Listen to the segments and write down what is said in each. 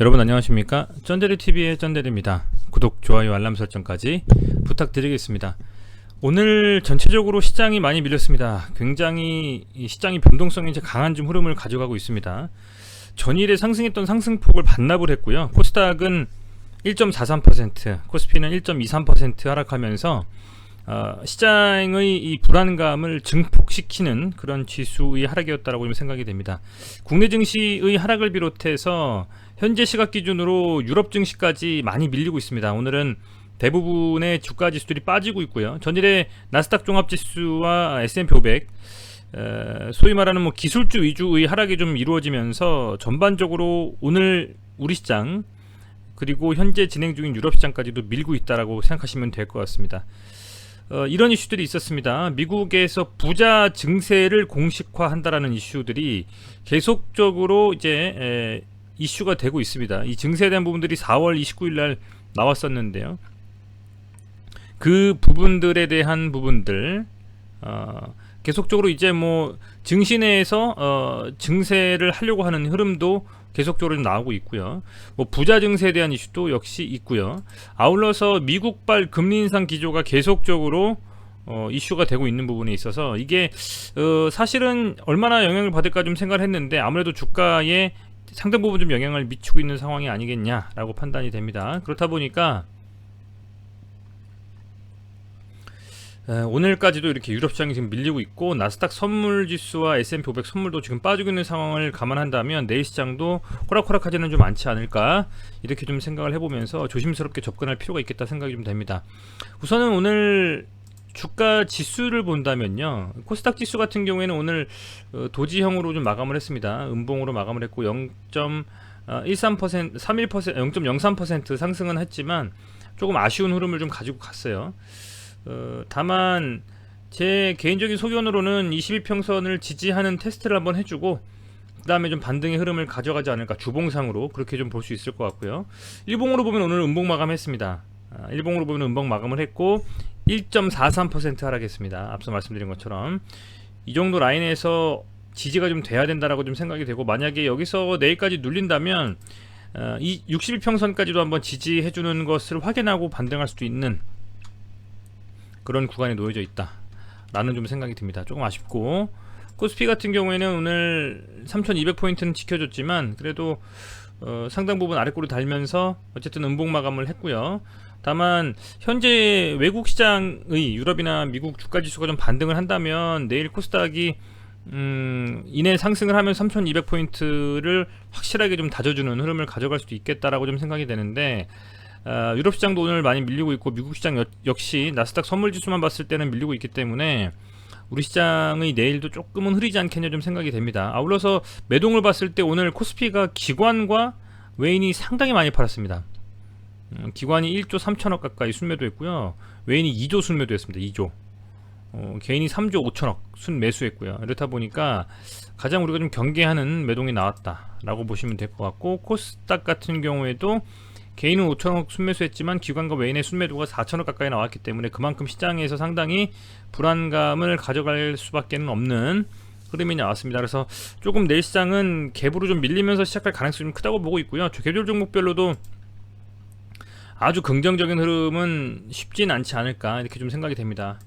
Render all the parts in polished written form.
여러분 안녕하십니까? 쩐데리TV의 쩐데리입니다. 구독, 좋아요, 알람 설정까지 부탁드리겠습니다. 오늘 전체적으로 시장이 많이 밀렸습니다. 굉장히 이 시장이 변동성이 이제 강한 좀 흐름을 가져가고 있습니다. 전일에 상승했던 상승폭을 반납을 했고요. 코스닥은 1.43%, 코스피는 1.23% 하락하면서 시장의 이 불안감을 증폭시키는 그런 지수의 하락이었다라고 생각이 됩니다. 국내 증시의 하락을 비롯해서 현재 시각 기준으로 유럽 증시까지 많이 밀리고 있습니다. 오늘은 대부분의 주가 지수들이 빠지고 있고요. 전일에 나스닥 종합지수와 S&P 500 소위 말하는 기술주 위주의 하락이 좀 이루어지면서 전반적으로 오늘 우리 시장 그리고 현재 진행 중인 유럽 시장까지도 밀고 있다라고 생각하시면 될 것 같습니다. 이런 이슈들이 있었습니다. 미국에서 부자 증세를 공식화한다라는 이슈들이 계속적으로 이제 이슈가 되고 있습니다. 이 증세에 대한 부분들이 4월 29일 날 나왔었는데요. 그 부분들에 대한 부분들 계속적으로 이제 증시내에서 증세를 하려고 하는 흐름도 계속적으로 나오고 있고요. 부자 증세에 대한 이슈도 역시 있고요. 아울러서 미국발 금리 인상 기조가 계속적으로 이슈가 되고 있는 부분에 있어서 이게 사실은 얼마나 영향을 받을까 좀 생각을 했는데 아무래도 주가에 상당 부분 좀 영향을 미치고 있는 상황이 아니겠냐라고 판단이 됩니다. 그렇다 보니까 오늘까지도 이렇게 유럽 시장이 지금 밀리고 있고 나스닥 선물 지수와 S&P 500 선물도 지금 빠지고 있는 상황을 감안한다면 내일 시장도 호락호락하지는 좀 않지 않을까 이렇게 좀 생각을 해보면서 조심스럽게 접근할 필요가 있겠다 생각이 좀 됩니다. 우선은 오늘 주가 지수를 본다면요, 코스닥 지수 같은 경우에는 오늘 도지형으로 좀 마감을 했습니다. 음봉으로 마감을 했고 0.13%, 0.03% 상승은 했지만 조금 아쉬운 흐름을 좀 가지고 갔어요. 다만 제 개인적인 소견으로는 22평선을 지지하는 테스트를 한번 해주고 그 다음에 좀 반등의 흐름을 가져가지 않을까, 주봉상으로 그렇게 좀 볼 수 있을 것 같고요. 일봉으로 보면 오늘 음봉 마감했습니다. 일봉으로 보면 음봉 마감을 했고 1.43% 하락했습니다. 앞서 말씀드린 것처럼 이 정도 라인에서 지지가 좀 돼야 된다라고 좀 생각이 되고, 만약에 여기서 내일까지 눌린다면 이 62평선까지도 한번 지지해주는 것을 확인하고 반등할 수도 있는 그런 구간에 놓여져 있다 라는 좀 생각이 듭니다. 조금 아쉽고, 코스피 같은 경우에는 오늘 3200포인트는 지켜줬지만 그래도 상당 부분 아래꼬리 달면서 어쨌든 음봉 마감을 했고요. 다만 현재 외국 시장의 유럽이나 미국 주가 지수가 좀 반등을 한다면 내일 코스닥이 이내 상승을 하면 3200포인트를 확실하게 좀 다져주는 흐름을 가져갈 수도 있겠다라고 좀 생각이 되는데, 유럽 시장도 오늘 많이 밀리고 있고 미국 시장 역시 나스닥 선물 지수만 봤을 때는 밀리고 있기 때문에 우리 시장의 내일도 조금은 흐리지 않겠냐 좀 생각이 됩니다. 아울러서 매동을 봤을 때 오늘 코스피가 기관과 외인이 상당히 많이 팔았습니다. 기관이 1조 3천억 가까이 순매도했고요. 외인이 2조 순매도했습니다. 2조. 개인이 3조 5천억 순매수했고요. 이렇다 보니까 가장 우리가 좀 경계하는 매동이 나왔다라고 보시면 될 것 같고, 코스닥 같은 경우에도 개인은 5천억 순매수했지만 기관과 외인의 순매도가 4천억 가까이 나왔기 때문에 그만큼 시장에서 상당히 불안감을 가져갈 수밖에 없는 흐름이 나왔습니다. 그래서 조금 내일 시장은 갭으로 좀 밀리면서 시작할 가능성이 좀 크다고 보고 있고요. 개별 종목별로도 아주 긍정적인 흐름은 쉽진 않지 않을까 이렇게 좀 생각이 됩니다.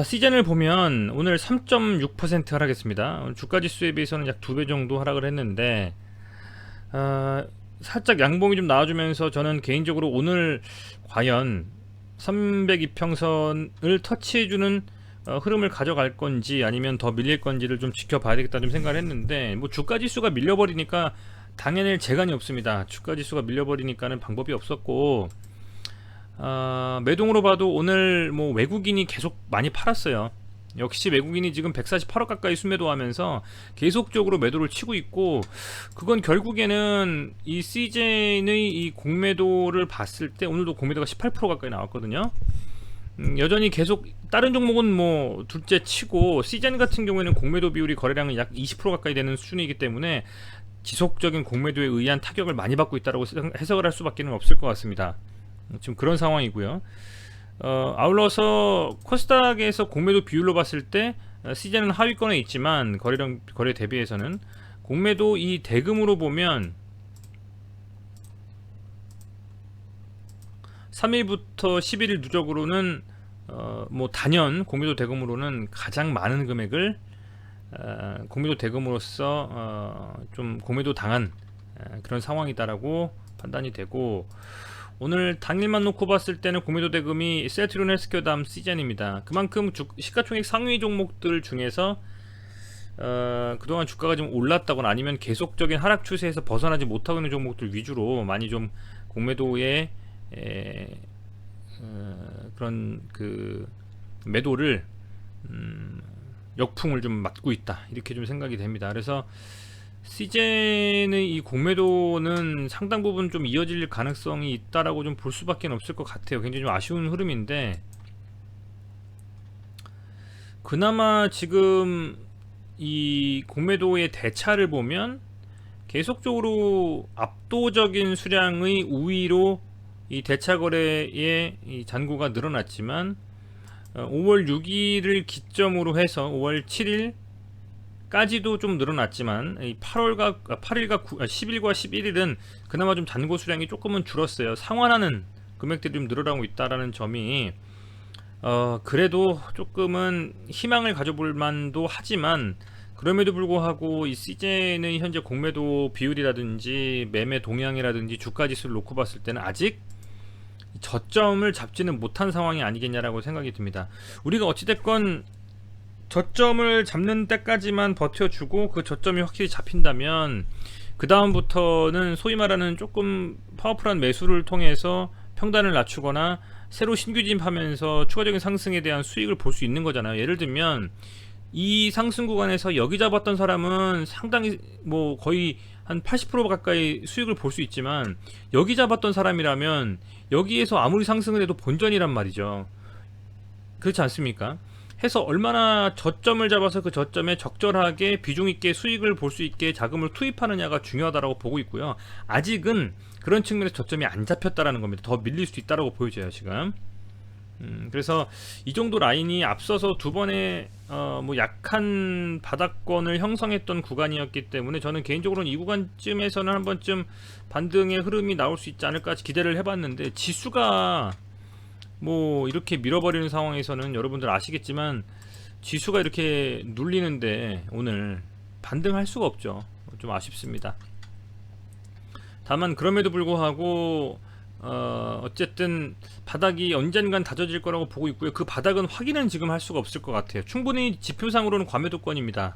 시즌을 보면 오늘 3.6% 하락했습니다. 주가지수에 비해서는 약 2배 정도 하락을 했는데 살짝 양봉이 좀 나와주면서 저는 개인적으로 오늘 과연 302평선을 터치해주는 흐름을 가져갈 건지 아니면 더 밀릴 건지를 좀 지켜봐야 되겠다 좀 생각을 했는데, 주가지수가 밀려버리니까 당연히 재간이 없습니다. 주가지수가 밀려버리니까는 방법이 없었고, 매동으로 봐도 오늘 외국인이 계속 많이 팔았어요. 역시 외국인이 지금 148억 가까이 순매도하면서 계속적으로 매도를 치고 있고, 그건 결국에는 이 CJ의 이 공매도를 봤을 때 오늘도 공매도가 18% 가까이 나왔거든요. 여전히 계속 다른 종목은 둘째 치고 CJ 같은 경우에는 공매도 비율이 거래량은 약 20% 가까이 되는 수준이기 때문에 지속적인 공매도에 의한 타격을 많이 받고 있다고 해석을 할 수밖에 없을 것 같습니다. 지금 그런 상황이고요. 아울러서 코스닥에서 공매도 비율로 봤을 때 CJ는 하위권에 있지만 거래 대비해서는 공매도 이 대금으로 보면 3일부터 11일 누적으로는 뭐 단연 공매도 대금으로는 가장 많은 금액을 공매도 대금으로서 좀 공매도 당한 그런 상황이다라고 판단이 되고, 오늘 당일만 놓고 봤을 때는 공매도 대금이 셀트리온 헬스케어 다음 시젠입니다. 그만큼 시가총액 상위 종목들 중에서 그동안 주가가 좀 올랐다거나 아니면 계속적인 하락 추세에서 벗어나지 못하고 있는 종목들 위주로 많이 좀 공매도의 그런 그 매도를 역풍을 좀 맞고 있다, 이렇게 좀 생각이 됩니다. 그래서 시젠의 이 공매도는 상당 부분 좀 이어질 가능성이 있다라고 좀 볼 수밖에 없을 것 같아요. 굉장히 좀 아쉬운 흐름인데, 그나마 지금 이 공매도의 대차를 보면 계속적으로 압도적인 수량의 우위로 이 대차 거래의 이 잔고가 늘어났지만 5월 6일을 기점으로 해서 5월 7일까지도 좀 늘어났지만 8일과 10일과 11일은 그나마 좀 잔고 수량이 조금은 줄었어요. 상환하는 금액들이 좀 늘어나고 있다라는 점이 그래도 조금은 희망을 가져볼 만도 하지만, 그럼에도 불구하고 이 시젠의 현재 공매도 비율이라든지 매매 동향이라든지 주가 지수를 놓고 봤을 때는 아직 저점을 잡지는 못한 상황이 아니겠냐라고 생각이 듭니다. 우리가 어찌됐건 저점을 잡는 때까지만 버텨주고 그 저점이 확실히 잡힌다면 그 다음부터는 소위 말하는 조금 파워풀한 매수를 통해서 평단을 낮추거나 새로 신규 진입하면서 추가적인 상승에 대한 수익을 볼 수 있는 거잖아요. 예를 들면 이 상승 구간에서 여기 잡았던 사람은 상당히 뭐 거의 한 80% 가까이 수익을 볼 수 있지만, 여기 잡았던 사람이라면 여기에서 아무리 상승을 해도 본전이란 말이죠. 그렇지 않습니까? 해서 얼마나 저점을 잡아서 그 저점에 적절하게 비중 있게 수익을 볼 수 있게 자금을 투입하느냐가 중요하다고 보고 있고요. 아직은 그런 측면에서 저점이 안 잡혔다라는 겁니다. 더 밀릴 수 있다라고 보여져요, 지금. 그래서 이 정도 라인이 앞서서 두 번의 뭐 약한 바닥권을 형성했던 구간이었기 때문에 저는 개인적으로는 이 구간쯤에서는 한 번쯤 반등의 흐름이 나올 수 있지 않을까 기대를 해봤는데, 지수가 뭐 이렇게 밀어버리는 상황에서는 여러분들 아시겠지만 지수가 이렇게 눌리는데 오늘 반등할 수가 없죠. 좀 아쉽습니다. 다만 그럼에도 불구하고 어쨌든 바닥이 언젠간 다져질 거라고 보고 있고요. 그 바닥은 확인은 지금 할 수가 없을 것 같아요. 충분히 지표상으로는 과매도권입니다.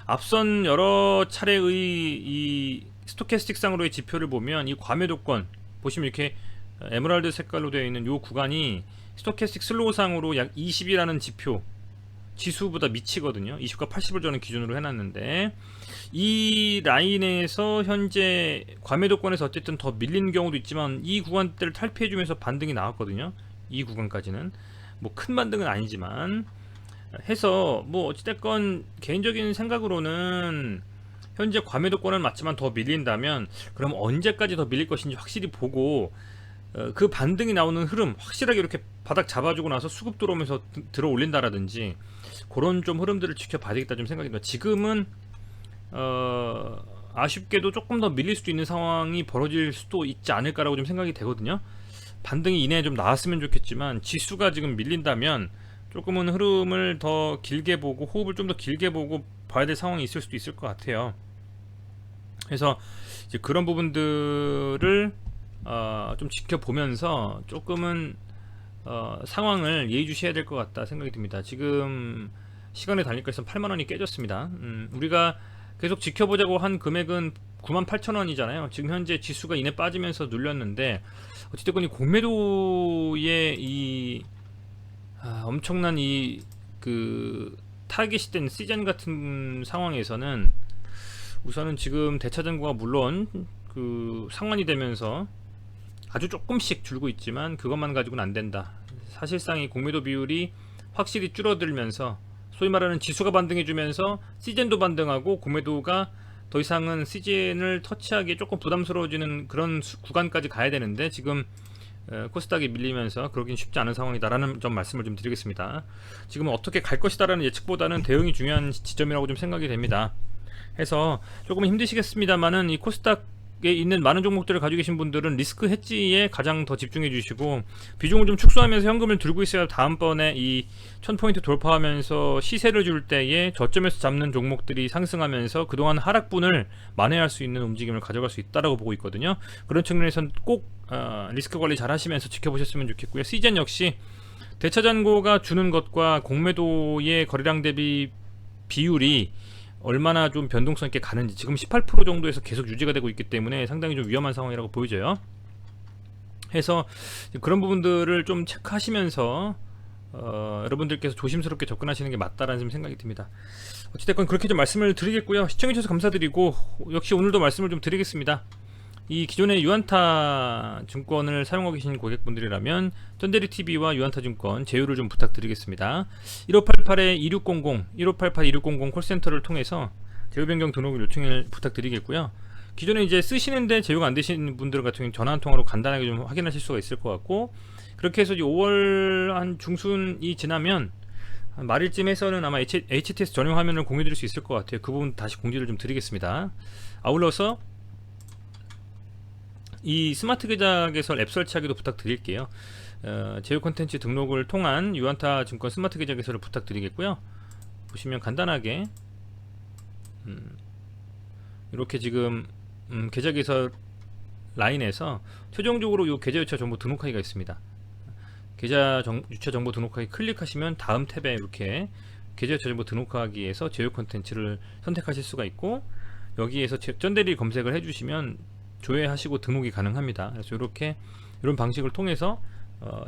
앞선 여러 차례의 이 스토캐스틱 상으로의 지표를 보면 이 과매도권 보시면 이렇게 에메랄드 색깔로 되어 있는 이 구간이 스토캐스틱 슬로우 상으로 약 20이라는 지표 지수보다 미치거든요. 20과 80을 저는 기준으로 해놨는데, 이 라인에서 현재 과매도권에서 어쨌든 더 밀린 경우도 있지만 이 구간대를 탈피해주면서 반등이 나왔거든요. 이 구간까지는 뭐 큰 반등은 아니지만 해서 뭐 어찌됐건 개인적인 생각으로는 현재 과매도권은 맞지만 더 밀린다면 그럼 언제까지 더 밀릴 것인지 확실히 보고 그 반등이 나오는 흐름 확실하게 이렇게 바닥 잡아주고 나서 수급 들어오면서 들어 올린다라든지 그런 좀 흐름들을 지켜봐야 되겠다 좀 생각이 듭니다. 지금은 아쉽게도 조금 더 밀릴 수도 있는 상황이 벌어질 수도 있지 않을까라고 좀 생각이 되거든요. 반등이 이내에 좀 나왔으면 좋겠지만 지수가 지금 밀린다면 조금은 흐름을 더 길게 보고 호흡을 좀 더 길게 보고 봐야 될 상황이 있을 수도 있을 것 같아요. 그래서 이제 그런 부분들을 좀 지켜보면서 조금은 상황을 예의주시해야 될 것 같다 생각이 듭니다. 지금 시간에 달리니까 8만원이 깨졌습니다. 우리가 계속 지켜보자고 한 금액은 98,000원이잖아요. 지금 현재 지수가 이내 빠지면서 눌렸는데 어찌됐건 이 공매도의 이 엄청난 이 그 타깃이 된 시즌 같은 상황에서는 우선은 지금 대차잔고가 물론 그 상환이 되면서 아주 조금씩 줄고 있지만 그것만 가지고는 안 된다. 사실상 이 공매도 비율이 확실히 줄어들면서 소위 말하는 지수가 반등해주면서 시즌도 반등하고 공매도가 더 이상은 시즌을 터치하기 조금 부담스러워지는 그런 구간까지 가야 되는데 지금 코스닥이 밀리면서 그러긴 쉽지 않은 상황이다라는 점 말씀을 좀 드리겠습니다. 지금은 어떻게 갈 것이다라는 예측보다는 대응이 중요한 지점이라고 좀 생각이 됩니다. 해서 조금 힘드시겠습니다만은 이 코스닥 있는 많은 종목들을 가지고 계신 분들은 리스크 헤지에 가장 더 집중해 주시고 비중을 좀 축소하면서 현금을 들고 있어야 다음번에 이 1000포인트 돌파하면서 시세를 줄 때에 저점에서 잡는 종목들이 상승하면서 그동안 하락분을 만회할 수 있는 움직임을 가져갈 수 있다라고 보고 있거든요. 그런 측면에서는 꼭 리스크 관리 잘 하시면서 지켜보셨으면 좋겠고요. 시젠 역시 대차잔고가 주는 것과 공매도의 거래량 대비 비율이 얼마나 좀 변동성 있게 가는지, 지금 18% 정도에서 계속 유지가 되고 있기 때문에 상당히 좀 위험한 상황이라고 보여져요. 해서 그런 부분들을 좀 체크하시면서 여러분들께서 조심스럽게 접근하시는 게 맞다라는 생각이 듭니다. 어찌됐건 그렇게 좀 말씀을 드리겠고요. 시청해주셔서 감사드리고 역시 오늘도 말씀을 좀 드리겠습니다. 이 기존의 유한타 증권을 사용하고 계신 고객분들이라면 쩐데리TV와 유한타증권 제휴를 좀 부탁드리겠습니다. 1588-2600, 1588-2600 콜센터를 통해서 제휴 변경 등록을 요청을 부탁드리겠고요. 기존에 이제 쓰시는데 제휴가 안 되시는 분들 같은 경우는 전화 한 통화로 간단하게 좀 확인하실 수가 있을 것 같고, 그렇게 해서 5월 한 중순이 지나면 한 말일쯤에서는 아마 HTS 전용 화면을 공유 드릴 수 있을 것 같아요. 그 부분 다시 공지를 좀 드리겠습니다. 아울러서 이 스마트 계좌 개설 앱 설치하기도 부탁드릴게요. 제휴 콘텐츠 등록을 통한 유한타 증권 스마트 계좌 개설을 부탁드리겠고요. 보시면 간단하게 이렇게 지금 계좌 개설 라인에서 최종적으로 이 계좌 유차 정보 등록하기가 있습니다. 계좌 유차 정보 등록하기 클릭하시면 다음 탭에 이렇게 계좌 유차 정보 등록하기에서 제휴 콘텐츠를 선택하실 수가 있고, 여기에서 쩐데리 검색을 해주시면 조회하시고 등록이 가능합니다. 그래서 이렇게 이런 방식을 통해서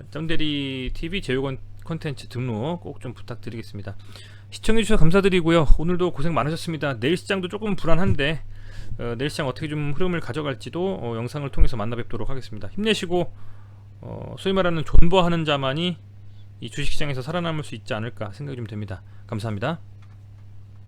쩐데리 TV 제휴 콘텐츠 등록 꼭 좀 부탁드리겠습니다. 시청해주셔서 감사드리고요. 오늘도 고생 많으셨습니다. 내일 시장도 조금 불안한데 내일 시장 어떻게 좀 흐름을 가져갈지도 영상을 통해서 만나 뵙도록 하겠습니다. 힘내시고 소위 말하는 존버하는 자만이 이 주식시장에서 살아남을 수 있지 않을까 생각이 좀 됩니다. 감사합니다.